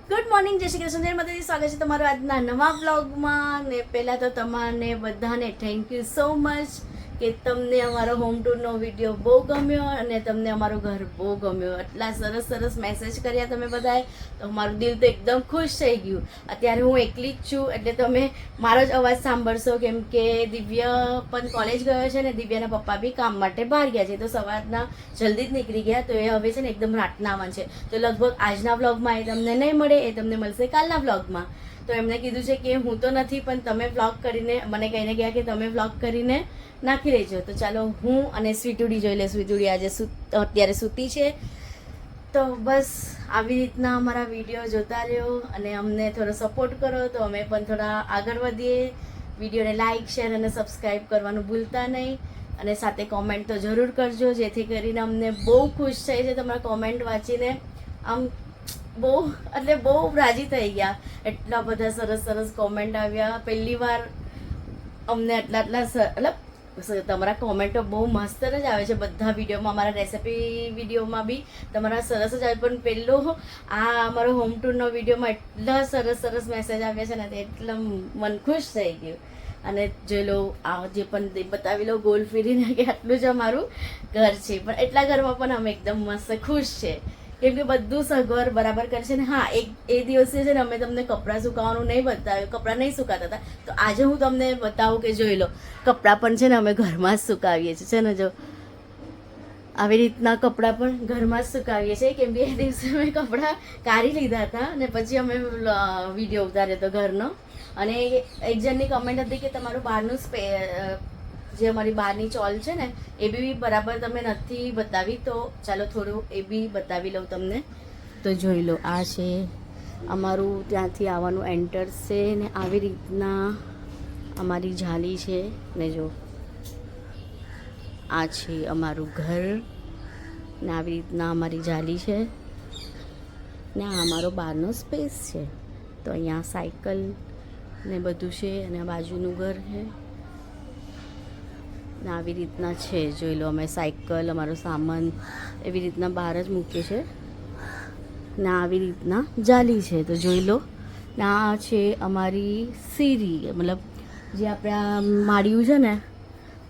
Good morning, જય શ્રી કૃષ્ણ, જય માતાજી. સ્વાગત છે તમારું આજના નવા વ્લોગમાં. ને પહેલાં તો તમારે બધાને થેન્ક યુ સો મચ કે તમને અમારો હોમ ટૂરનો વિડીયો બહુ ગમ્યો અને તમને અમારું ઘર બહુ ગમ્યો. એટલા સરસ સરસ મેસેજ કર્યા તમે બધાએ, તો મારું દિલ તો એકદમ ખુશ થઈ ગયું. અત્યારે હું એકલી જ છું એટલે તમે મારો જ અવાજ સાંભળશો, કેમ કે દિવ્ય પણ કોલેજ ગયો છે ને દિવ્યાના પપ્પા બી કામ માટે બહાર ગયા છે, તો સવારના જલ્દી જ નીકળી ગયા. તો એ હવે છે ને એકદમ રાતના આવવાનું છે, તો લગભગ આજના વ્લોગમાં એ તમને નહીં મળે, એ તમને મળશે કાલના વ્લોગમાં. તો એમને કીધું છે કે હું તો નથી, પણ તમે વ્લોગ કરીને મને કહીને ગયા કે તમે વ્લોગ કરીને નાખી લેજો. તો ચાલો હું અને સ્વીટુડી જોઈ લે. સ્વીટુડી આજે અત્યારે સૂતી છે. તો બસ આવી રીતના અમારા વિડીયો જોતા રહ્યો અને અમને થોડો સપોર્ટ કરો, તો અમે પણ થોડા આગળ વધીએ. વિડીયોને લાઇક, શેર અને સબસ્ક્રાઈબ કરવાનું ભૂલતા નહીં, અને સાથે કોમેન્ટ તો જરૂર કરજો, જેથી કરીને અમને બહુ ખુશ થઈ છે તમારા કોમેન્ટ વાંચીને. આમ બહુ એટલે બહુ રાજી થઈ ગયા. એટલા બધા સરસ સરસ કોમેન્ટ આવ્યા. પહેલી વાર અમને મતલબ તમારા કોમેન્ટો બહુ મસ્ત જ આવે છે બધા વિડીયોમાં. અમારા રેસિપી વિડીયોમાં બી તમારા સરસ જ આવે, પણ પહેલો આ અમારો હોમ ટૂરનો વિડીયોમાં એટલા સરસ સરસ મેસેજ આવ્યા છે ને, તે એટલા મન ખુશ થઈ ગયું. અને જોઈ લો, આ જે પણ બતાવી લો ગોલ ફેરીને કે આટલું જ અમારું ઘર છે, પણ એટલા ઘરમાં પણ અમે એકદમ મસ્ત ખુશ છે, કેમ કે બધું સગવડ બરાબર કરે છે ને. હા, એ દિવસે છે ને અમે તમને કપડાં સુકાવવાનું નહીં બતાવ્યું, કપડાં નહીં સુકાતા હતા, તો આજે હું તમને બતાવું કે જોઈ લો, કપડાં પણ છે ને અમે ઘરમાં જ સુકાવીએ છીએ. છે ને, જો આવી રીતના કપડાં પણ ઘરમાં જ સુકાવીએ છીએ, કેમ કે એ દિવસે અમે કપડાં કાઢી લીધા હતા અને પછી અમે વિડીયો ઉતાર્યો હતો ઘરનો. અને એક જણની કમેન્ટ હતી કે તમારું બહારનું જે અમારી બહારની ચોલ છે ને એ બી બરાબર તમે નથી બતાવી, તો ચાલો થોડું એ બી બતાવી લઉં તમને. તો જોઈ લો, આ છે અમારું ત્યાંથી આવવાનું એન્ટર્સ છે ને આવી રીતના અમારી જાલી છે ને, જો આ છે અમારું ઘર ને આવી રીતના અમારી જાલી છે ને આ અમારો બહારનો સ્પેસ છે. તો અહીંયા સાયકલ ને બધું છે અને આ બાજુનું ઘર છે ને આવી રીતના છે. જોઈ લો, અમે સાયકલ, અમારો સામાન એવી રીતના બહાર જ મૂકીએ છે ને આવી રીતના જાલી છે. તો જોઈ લો, ને આ છે અમારી સીરી, મતલબ જે આપણે આ માળિયું છે ને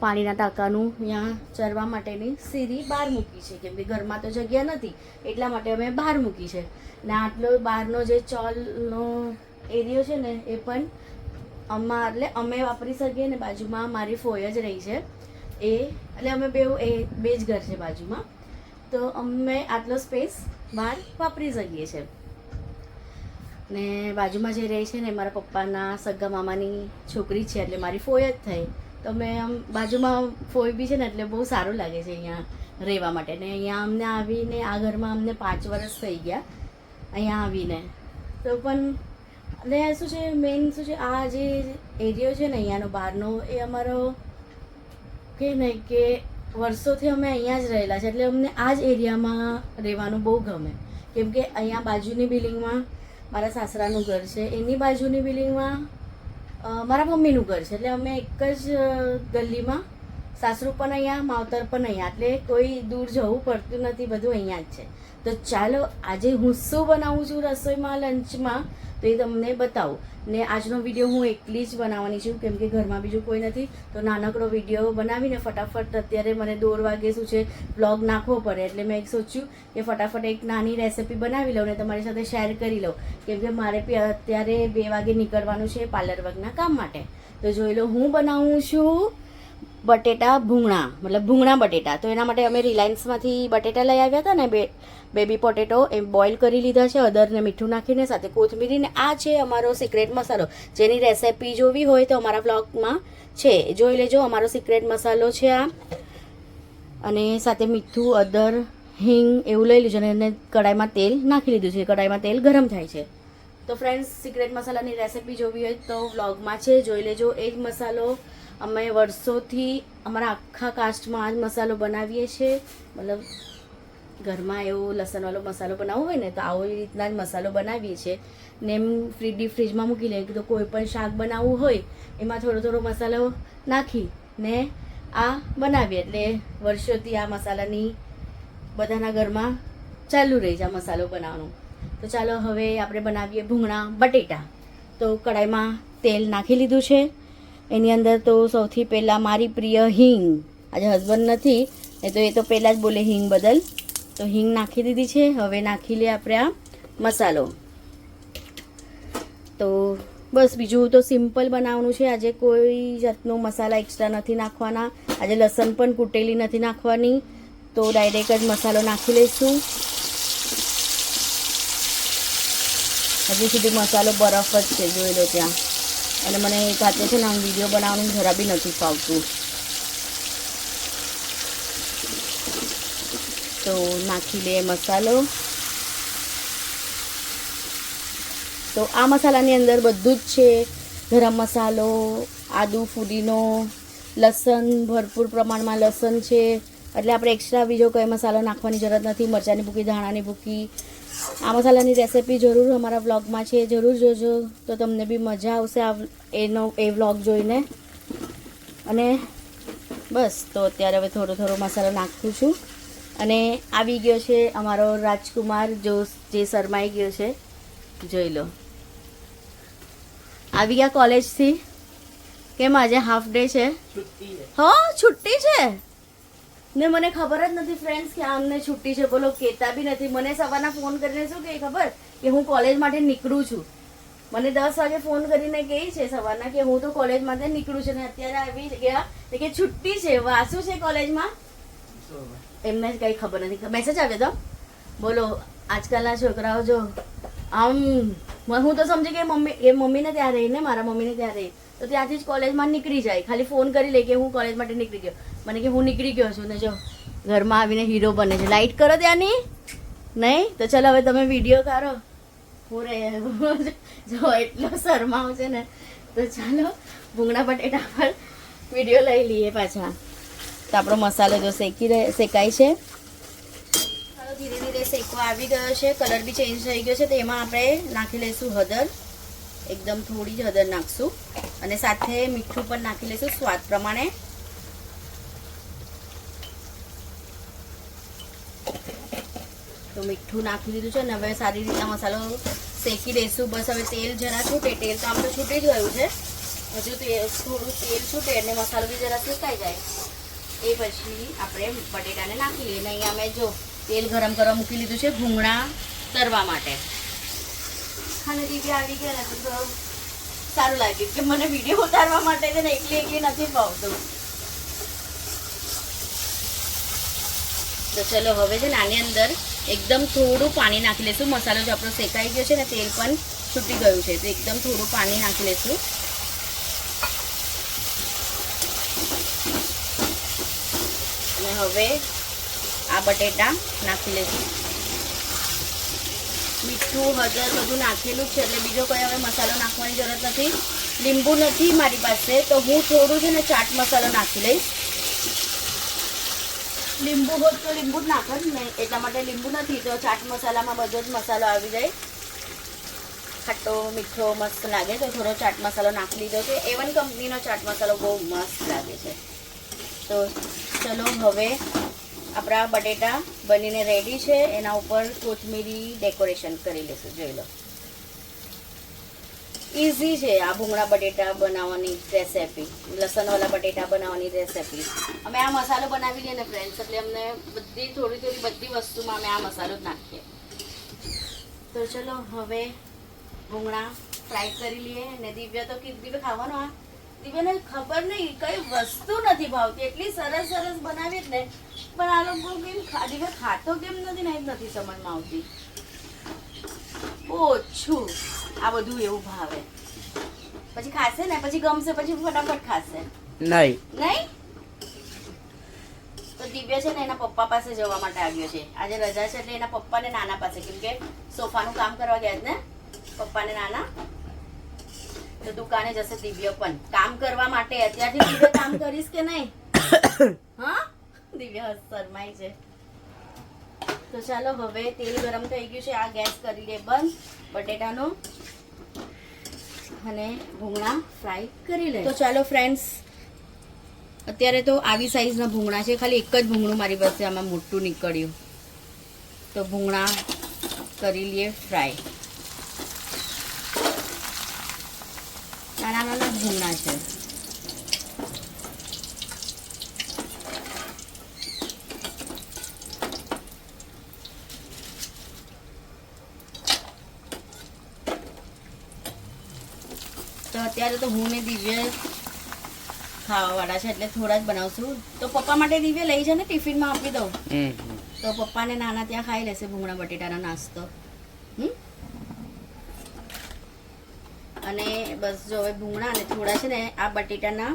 પાણીના ટાંકાનું, ત્યાં ચરવા માટેની સીરી બહાર મૂકી છે, કેમ કે ઘરમાં તો જગ્યા નથી એટલા માટે અમે બહાર મૂકી છે. ને આટલો બહારનો જે ચોલનો એરિયો છે ને એ પણ એટલે અમે વાપરી શકીએ ને બાજુમાં મારી ફોઈ જ રહી છે, એટલે અમે બે જ ઘર છે બાજુમાં, તો અમે આટલો સ્પેસ બહાર વાપરી શકીએ છીએ. ને બાજુમાં જે રહે છે ને મારા પપ્પાના સગા મામાની છોકરી છે, એટલે મારી ફોઈ જ થઈ. તો અમે આમ બાજુમાં ફોઈ બી છે ને, એટલે બહુ સારું લાગે છે અહીંયા રહેવા માટે. ને અહીંયા અમને આવીને આ ઘરમાં અમને 5 વર્ષ થઈ ગયા અહીંયા આવીને. તો પણ એટલે શું છે, મેઇન શું છે, આ જે એરિયો છે ને અહીંયાનો બહારનો, એ અમારો કે ને કે વર્ષોથી અમે અહીંયા જ રહેલા છે, એટલે અમને આ જ એરિયામાં રહેવાનું બહુ ગમે. કેમ કે અહીંયા બાજુની બિલ્ડિંગમાં મારા સાસરાનું ઘર છે, એની બાજુની બિલ્ડિંગમાં મારા મમ્મીનું ઘર છે, એટલે અમે એક જ ગલીમાં, સાસરું પણ અહીંયા, માવતર પણ અહીંયા, એટલે કોઈ દૂર જવું પડતું નથી, બધું અહીંયા જ છે. તો ચાલો આજે હું શું બનાવું છું રસોઈમાં, લંચમાં, તો એ તમને બતાવું. ને આજનો વિડીયો હું એકલી જ બનાવવાની છું, કેમ કે ઘરમાં બીજું કોઈ નથી, તો નાનકડો વિડીયો બનાવીને ફટાફટ, અત્યારે મને 2 વાગે શું છે બ્લોગ નાખવો પડે, એટલે મેં સોચ્યું કે ફટાફટ એક નાની રેસિપી બનાવી લઉં ને તમારી સાથે શેર કરી લઉં, કેમ કે મારે અત્યારે 2 વાગે નીકળવાનું છે પાર્લર વર્કના કામ માટે. તો જોઈ લો, હું બનાવું છું બટેટા ભૂંગળા, મતલબ ભૂંગળા બટેટા. તો એના માટે અમે રિલાયન્સમાંથી બટેટા લઈ આવ્યા હતા ને, બેબી પોટેટો, એ બોઇલ કરી લીધા છે હળદર ને મીઠું નાખીને, સાથે કોથમીરી. ને આ છે અમારો સિક્રેટ મસાલો, જેની રેસિપી જોવી હોય તો અમારા બ્લોગમાં છે, જોઈ લેજો. અમારો સિક્રેટ મસાલો છે આ, અને સાથે મીઠું, હળદર, હિંગ એવું લઈ લીધું અને કડાઈમાં તેલ નાખી લીધું છે. કડાઈમાં તેલ ગરમ થાય છે. તો ફ્રેન્ડ્સ, સિક્રેટ મસાલાની રેસિપી જોવી હોય તો વ્લોગમાં છે, જોઈ લેજો. એ જ મસાલો અમે વર્ષોથી અમારા આખા કાસ્ટમાં આ જ મસાલો બનાવીએ છીએ, મતલબ ઘરમાં એવો લસણવાળો મસાલો બનાવવો હોય ને તો આવી રીતના જ મસાલો બનાવીએ છીએ. ને એમ ડીપ ફ્રીજમાં મૂકી લઈએ, તો કોઈ પણ શાક બનાવવું હોય એમાં થોડો થોડો મસાલો નાખી ને આ બનાવીએ, એટલે વર્ષોથી આ મસાલાની બધાના ઘરમાં ચાલુ રહી છે આ મસાલો બનાવવાનું. તો ચાલો હવે આપણે બનાવીએ ભૂંગળા બટેટા. તો કડાઈમાં તેલ નાખી લીધું છે. એની અંદર તો સૌથી પહેલાં મારી પ્રિય હિંગ, આજે હસબન્ડ નથી એ તો પહેલાં જ બોલે હિંગ બદલ, તો હિંગ નાખી દીધી છે. હવે નાખી લે આપણે આ મસાલો. તો બસ બીજું તો સિમ્પલ બનાવવાનું છે. આજે કોઈ જાતનો મસાલા એક્સ્ટ્રા નથી નાખવાના. આજે લસણ પણ કૂટેલી નથી નાખવાની, તો ડાયરેક્ટ જ મસાલો નાખી લઈશું. હજી સુધી મસાલો બરફ જ છે, જોઈ લો ત્યાં. અને મને એક હાથે છે ને આમ વિડીયો બનાવવાનું જરા બી નથી ફાવતું. તો નાખી લે મસાલો. તો આ મસાલાની અંદર બધું જ છે. ગરમ મસાલો, આદુ, ફુદીનો, લસણ, ભરપૂર પ્રમાણમાં લસણ છે. એટલે આપણે એક્સ્ટ્રા બીજો કોઈ મસાલો નાખવાની જરૂર નથી. મરચાંની ભૂકી, ધાણાની ભૂકી. આ મસાલાની રેસિપી જરૂર અમારા વ્લોગમાં છે, જરૂર જોજો, તો તમને બી મજા આવશે એ વ્લોગ જોઈને. અને બસ તો અત્યારે હવે થોડો થોડો મસાલો નાખું છું. અને આવી ગયો છે અમારો રાજકુમાર, જે શરમાઈ ગયો છે, જોઈ લો. આવી ગયા કોલેજથી. કેમ આજે હાફ ડે છે? હા, છુટ્ટી છે ને મને ખબર જ નથી ફ્રેન્ડ્સ કે અમને છુટ્ટી છે. બોલો, કહેતા બી નથી. મને સવારના ફોન કરીને શું કહે ખબર, કે હું કોલેજ માટે નીકળું છું. મને 10 વાગે ફોન કરીને કહે છે સવારના કે હું તો કોલેજ માટે નીકળું છું. ને અત્યારે આવી ગયા કે છુટ્ટી છે. વાસુ છે કોલેજમાં, એમને જ કંઈ ખબર નથી. મેસેજ આવ્યો તો. બોલો, આજકાલના છોકરાઓ જો આમ, હું તો સમજી કે મમ્મીને ત્યાં રહી ને, મારા મમ્મીને ત્યાં રહી, તો ત્યાંથી જ કોલેજમાં નીકળી જાય. ખાલી ફોન કરી લે કે હું કોલેજ માટે નીકળી ગયો. મને કે હું નીકળી ગયો છું, ને જો ઘરમાં આવીને હીરો બને છે. લાઇટ કરો ત્યાંની નહીં તો ચાલો હવે તમે વિડીયો કાઢો. હું રે જો એટલો શરમાવ છે ને, તો ચાલો ભૂંગળા બટેટા પર વિડીયો લઈ લઈએ પાછા. તો આપણો મસાલો જો શેકાય છે. ધીરે ધીરે શેકવા આવી ગયો છે, કલર બી ચેન્જ થઈ ગયો છે. તો એમાં આપણે નાખી લઈશું હળદર. એકદમ થોડી જ હળદર નાખશું, અને સાથે મીઠું પણ નાખી લઈશું સ્વાદ પ્રમાણે. તો મીઠું નાખી દીધું છે ને હવે સારી રીતે મસાલો શેકી દઈશું. બસ હવે તેલ જરા છૂટે, તેલ તો આમ તો છૂટી જ ગયું છે, હજુ થોડું તેલ છૂટે એટલે મસાલો બી જરા શેકાઈ જાય. એ પછી આપણે બટેટાને નાખી લઈએ. અહીંયા મેં જો તેલ ગરમ કરવા મૂકી લીધું છે ભૂંગળા તરવા માટે. અને દીદી આવી ગયા ને તો સારું લાગ્યું કે મને વિડીયો ઉતારવા માટે છે ને એકલી નથી ફાવતું. તો ચલો હવે છે ને આની અંદર એકદમ થોડું પાણી નાખી લઈશું. મસાલો જો આપણો શેકાઈ ગયો છે ને, તેલ પણ છૂટી ગયું છે, તો એકદમ થોડું પાણી નાખી લઈશું. અને હવે આ બટેટા નાખી લઈશું. મીઠું, હળદર બધું નાખેલું છે, એટલે બીજો કોઈ હવે મસાલો નાખવાની જરૂરત નથી. લીંબુ નથી મારી પાસે, તો હું થોડું છે ને ચાટ મસાલો નાખી લઈશ. લીંબુ હોત તો લીંબુ જ નાખત ને, એટલા માટે લીંબુ નથી, તો ચાટ મસાલામાં બધો જ મસાલો આવી જાય. ખાટો મીઠો મસ્ત લાગે તો થોડો ચાટ મસાલો નાખી લીધો છે. A1 કંપનીનો ચાટ મસાલો બહુ મસ્ત લાગે છે. તો ચલો હવે આપણા બટેટા બનીને રેડી છે. એના ઉપર કોથમીરી ડેકોરેશન કરી લઈશું. જોઈ લો, ઇઝી છે આ ભૂંગળા બટેટા બનાવવાની રેસિપી, લસણવાળા બટેટા બનાવવાની રેસિપી. અમે આ મસાલો બનાવી લઈએ ને ફ્રેન્ડ્સ, એટલે અમને થોડી બધી વસ્તુમાં અમે આ મસાલો જ નાખીએ. તો ચલો હવે ભૂંગળા ફ્રાય કરી લઈએ. ને દિવ્ય તો દિવ્ય ખાવાનો, આ દિવ્યાને ખબર નહીં કઈ વસ્તુ નથી ભાવતી, એટલી સરસ સરસ બનાવી જ ને, પણ આ લોકો કેમ દિવ્ય ખાતો કેમ નથી ને એ જ નથી સમજમાં આવતી. ઓછું આ બધું એવું ભાવે, પછી ખાશે ને પછી ગમશે, પછી ફટાફટ ખાશે. નહીં તો દિવ્ય છે ને એના પપ્પા પાસે જવા માટે આવ્યો છે. આજે રજા છે એટલે એના પપ્પા ને નાના પાસે, કેમ કે સોફાનું કામ કરવા ગયા છે ને પપ્પા ને નાના, તો દુકાને જશે દિવ્ય પણ કામ કરવા માટે. અત્યારથી દિવ્ય કામ કરીશ કે નહીં? હા, દિવ્ય શરમાય છે. તો ચાલો હવે તેલ ગરમ થઈ ગયું છે, આ ગેસ કરી દે બંધ. બટેટાનો અને ભૂંગળા ફ્રાય કરી લે. તો ચાલો ફ્રેન્ડ્સ, અત્યારે તો આવી સાઈઝના ભૂંગળા છે. ખાલી એક જ ભૂંગળું મારી પાસે આમાં મોટું નીકળ્યું, તો ભૂંગળા કરી લઈએ ફ્રાય. નાના નાના ભૂંગળા છે. તો અત્યારે તો હું ને દિવ્ય ખાવાવાળા છે એટલે થોડા જ બનાવશું. તો પપ્પા માટે દિવ્ય લઈ જાય ને ટિફિનમાં આપી દઉં. તો પપ્પાને નાના ત્યાં ખાઈ લેશે ભૂંગળા બટેટાનો નાસ્તો. અને બસ જો હવે ભૂંગળા અને થોડા છે ને આ બટેટાના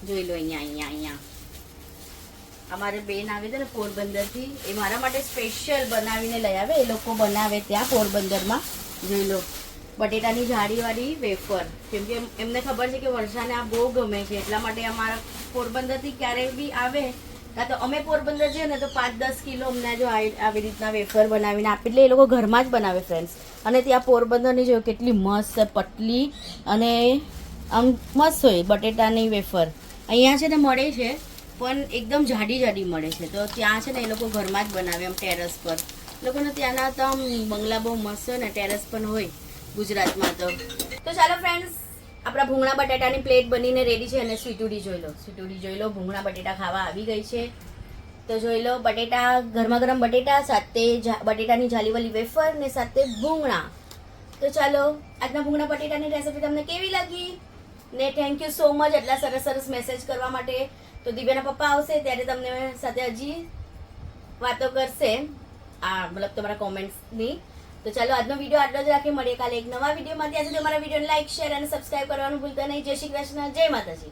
જોઈ લો અહીંયા અમારે બેન આવી હતી ને પોરબંદરથી, એ મારા માટે સ્પેશિયલ બનાવીને લઈ આવે. એ લોકો બનાવે ત્યાં પોરબંદરમાં. જોઈ લો બટેટાની જાડીવાળી વેફર, કેમ કે એમને ખબર છે કે વર્ષાને આ બહુ ગમે છે, એટલા માટે અમારા પોરબંદરથી ક્યારેય બી આવે કાં તો અમે પોરબંદર જઈએ ને તો 5-10 કિલો અમને જો આવી રીતના વેફર બનાવીને આપે. એટલે એ લોકો ઘરમાં જ બનાવે ફ્રેન્ડ્સ. અને ત્યાં પોરબંદરની જો કેટલી મસ્ત પતલી અને આમ મસ્ત હોય બટેટાની વેફર. અહીંયા છે ને મળે છે પણ એકદમ જાડી મળે છે. તો ત્યાં છે ને એ લોકો ઘરમાં જ બનાવે આમ ટેરેસ પર. લોકોને ત્યાંના તો આમ બંગલા બહુ મસ્ત હોય ને, ટેરેસ પણ હોય ગુજરાતમાં તો. તો ચાલો ફ્રેન્ડ્સ, આપણા ભૂંગળા બટાટાની પ્લેટ બનીને રેડી છે. અને સ્વીટુડી જોઈ લો ભૂંગળા બટેટા ખાવા આવી ગઈ છે. તો જોઈ લો બટેટા, ગરમા ગરમ બટેટા સાથે બટેટાની જાલીવાળી વેફર ને સાથે ભૂંગળા. તો ચાલો આજના ભૂંગળા બટેટાની રેસીપી તમને કેવી લાગી ને થેન્ક યુ સો મચ એટલા સરસ મેસેજ કરવા માટે. તો દિવ્યાના પપ્પા આવશે ત્યારે તમને સાથે હજી વાતો કરશે, આ મતલબ તમારા કોમેન્ટ્સની. તો ચાલો આજનો વિડીયો આટલો જ રાખીએ, મળીએ કાલે એક નવા વિડીયોમાં. ત્યાં સુધી અમારા વિડીયોને લાઈક, શેર અને સબસ્ક્રાઈબ કરવાનું ભૂલતા નહીં. જય શ્રી કૃષ્ણ, જય માતાજી.